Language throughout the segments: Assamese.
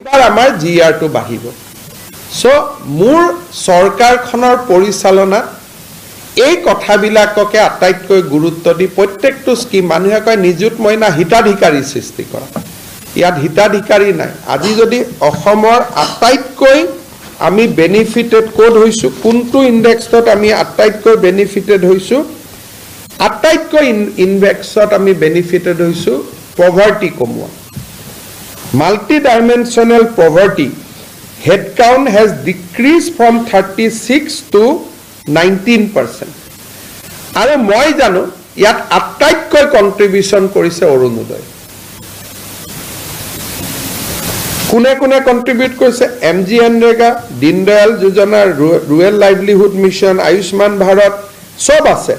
এবাৰ আমাৰ জিআৰটো বাঢ়িব সো মোৰ সৰকাৰখনৰ পৰিচালনাত এই কথাবিলাককে আটাইতকৈ গুৰুত্ব দি প্ৰত্যেকটো স্কিম মানুহে কয় নিযুত মইনা হিতাধিকাৰী সৃষ্টি কৰা ইয়াত হিতাধিকাৰী নাই আজি যদি অসমৰ আটাইতকৈ আমি বেনিফিটেড কোড হৈছো কোনটো ইনডেক্সত আমি আটাইতকৈ বেনিফিটেড হৈছো আটাইতকৈ ইনডেক্সত আমি বেনিফিটেড হৈছো পভাৰ্টি কমোৱা multi-dimensional poverty head count has decreased from 36 to 19%. আৰু মই জানো ইয়াত আটাইতকৈ কন্ট্ৰিবিউশন কৰিছে অৰুণোদয় কোনে কোনে কন্ট্ৰিবিউট কৰিছে MGNREGA Deendayal Yojana rural livelihood mission Ayushman Bharat সব আছে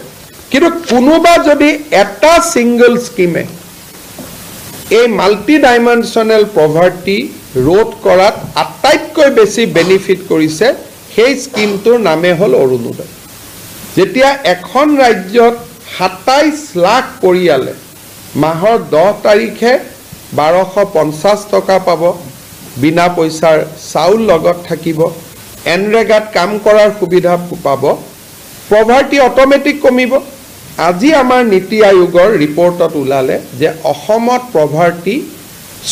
কিন্তু কোনোবা যদি এটা সিঙ্গল স্কিমে এই মাল্টি-ডাইমেনশনাল পভাৰ্টি ৰোধ কৰাত আটাইতকৈ বেছি বেনিফিট কৰিছে সেই স্কিমটোৰ নামে হল অৰুণোদয় যেতিয়া এখন ৰাজ্যত 27 লাখ পৰিয়ালে মাহৰ 10 তাৰিখে 1250 টকা পাব বিনা পইচাৰ চাউল লগত থাকিব এনৰেগাত কাম কৰাৰ সুবিধা পাব পভাৰ্টি অটোমেটিক কমিব আজি আমাৰ নীতি আয়োগৰ ৰিপৰ্টত ওলালে যে অসমত পভাৰ্টি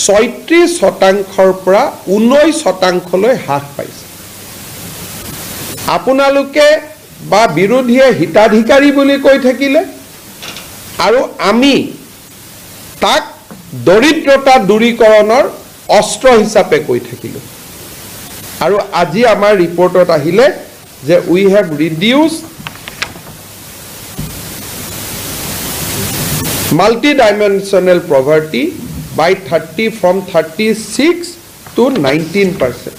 36% পৰা 19% লৈ হ্ৰাস পাইছে আপোনালোকে বা বিৰোধীয়ে হিতাধিকাৰী বুলি কৈ থাকিলে আৰু আমি তাক দৰিদ্ৰতা দূৰীকৰণৰ অস্ত্ৰ হিচাপে কৈ থাকিলো আৰু আজি আমাৰ ৰিপৰ্টত আহিলে যে উই have reduce multi-dimensional poverty by 30 from 36 to 19%.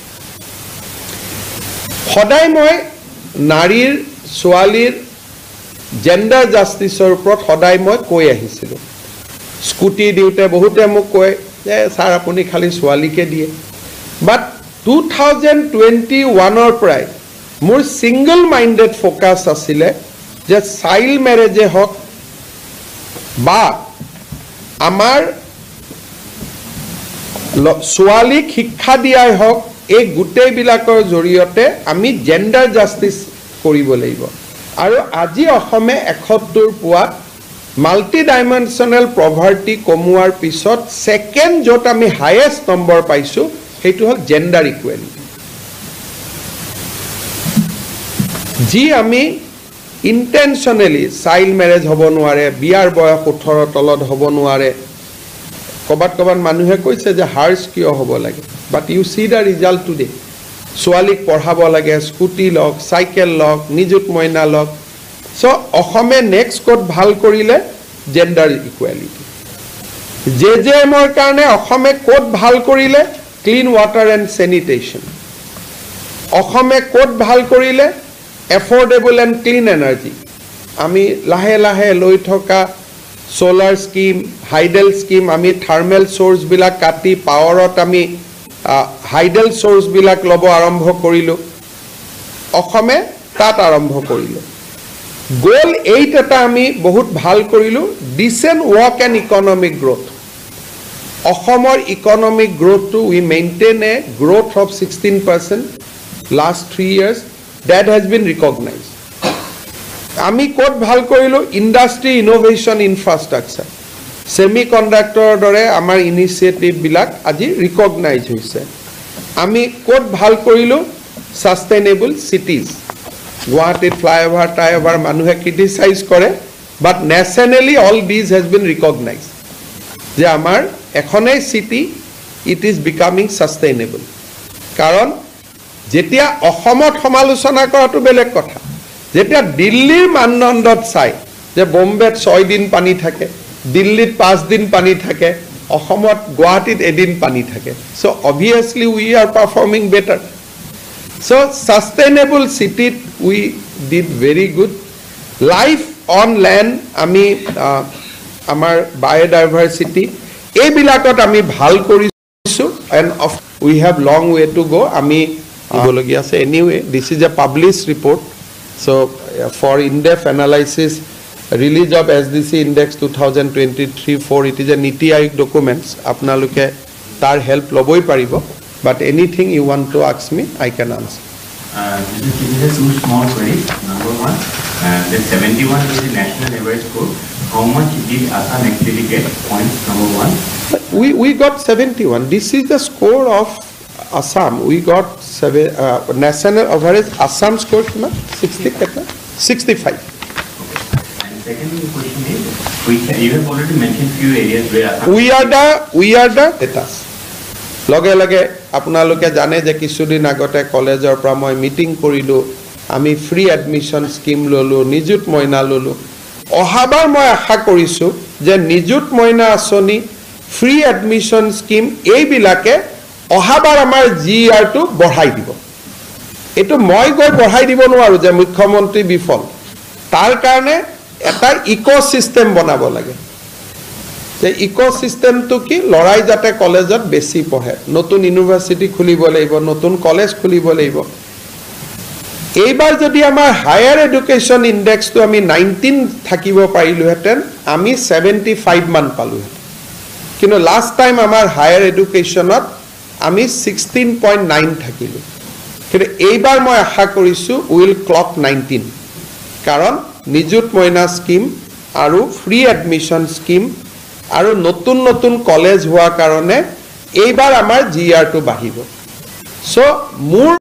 সদায় মই নাৰীৰ ছোৱালীৰ জেন্ডাৰ জাস্টিসৰ ওপৰত সদায় মই কৈ আহিছিলো স্কুটি দিওতে বহুতে মোক কয় যে স্যাৰ আপুনি খালি ছোৱালীকে দিয়ে বাট 2021 ৰ পৰাই মোৰ সিঙ্গল মাইন্ডেড ফোকাস আছিলে যে চাইল্ড ম্যাৰেজে হক বা আমাৰ ছোৱালীক শিক্ষা দিয়াই হওক এই গোটেই বিলাকৰ জৰিয়তে আমি জেন্ডাৰ জাস্টিস কৰিব লাগিব আৰু আজি অসমে 71 পোৱাত মাল্টি ডাইমেনশনাল পভাৰ্টি কমোৱাৰ পিছত সেকেন্ড যত আমি হাইয়েস্ট নম্বৰ পাইছো হেতু হল জেন্ডাৰ ইকুৱেলিটি যি আমি intentionally child marriage hobo nuare biar boya 18 tolot hobo nuare kobat manuhe koise je harsh kiyo hobo lage but you see the result today swalik porhabo lage scooty log cycle log nijut moina log so ohome next code bhal korile gender equality JJM or karone ohome code bhal korile clean water and sanitation ohome code bhal korile affordable and clean energy ami lahe lahe loi thoka solar scheme hydel scheme ami thermal source bilak kati power ot ami hydel source bilak lobo arambho korilo okhome tat arambho korilo goal 8 eta ami bahut bhal korilo decent work and economic growth okhomor economic growth to we maintain a growth of 16% last 3 years that has been recognized ami kot bhal korilo industry innovation infrastructure semiconductor dore amar initiative bilak aji recognize hoise ami kot bhal korilo sustainable cities Guwahati flyover flyover manuhe criticize kore but nationally all these has been recognized je amar ekhone city it is becoming sustainable karon যেতিয়া অসমত সমালোচনা কৰাটো বেলেগ কথা যেতিয়া দিল্লীৰ মানদণ্ডত চাই যে বোম্বেত 6 দিন পানী থাকে দিল্লীত 5 দিন পানী থাকে অসমত গুৱাহাটীত এদিন পানী থাকে so obviously we are performing better so sustainable city we did very good life on land ami amar biodiversity এই বিলাকত আমি ভাল কৰিছো and we have long way to go ami anyway this is a published report so for in-depth analysis release of SDC index 2023 for it is a Niti Aayog documents apnaloke tar help loboi paribo But anything you want to ask me, I can answer. This is two small queries. Number one, the 71 is the national average score. How much did Assam actually get? Points number one. We got 71. This is the score of Assam. We got national average. Assam score 60, 65. And second question is, you have already mentioned few areas where Assam. We are the data. লগে লগে আপোনালোকে জানে যে কিছুদিন আগতে কলেজৰ পৰা মই মিটিং কৰিলো আমি ফ্ৰী এডমিশন স্কিম ললো নিযুত মইনা ললো অহাবাৰ মই আশা কৰিছো যে নিযুত মইনা আঁচনি ফ্ৰী এডমিশন স্কিম এইবিলাকে অহাবাৰ আমাৰ জিআৰ টো বঢ়াই দিব এটো মই গৈ বঢ়াই দিব নোৱাৰো যে মুখ্যমন্ত্ৰী বিফল তাৰ কাৰণে এটা ইকোসিস্টেম বনাব লাগে যে ইকোসিস্টেমটো কি লৰাই যাতে কলেজত বেছি পঢ়ে নতুন ইউনিভাৰ্সিটি খুলিব লাগিব নতুন কলেজ খুলিব লাগিব এইবাৰ যদি আমাৰ হায়াৰ এডুকেশন ইনডেক্সটো আমি 19 থাকিব পাৰিলো হেতেন আমি 75 মান পালো কিন্তু লাষ্ট টাইম আমাৰ হায়াৰ এডুকেশনত আমি 16.9 থাকিলো কিন্তু এইবাৰ মই আশা কৰিছো উইল ক্লক 19 কাৰণ নিযুত মইনা স্কিম আৰু ফ্ৰী এডমিশন স্কিম আৰু নতুন নতুন কলেজ হোৱা কাৰণে এইবাৰ আমাৰ জিআৰ টো বাঢ়িব সো মোৰ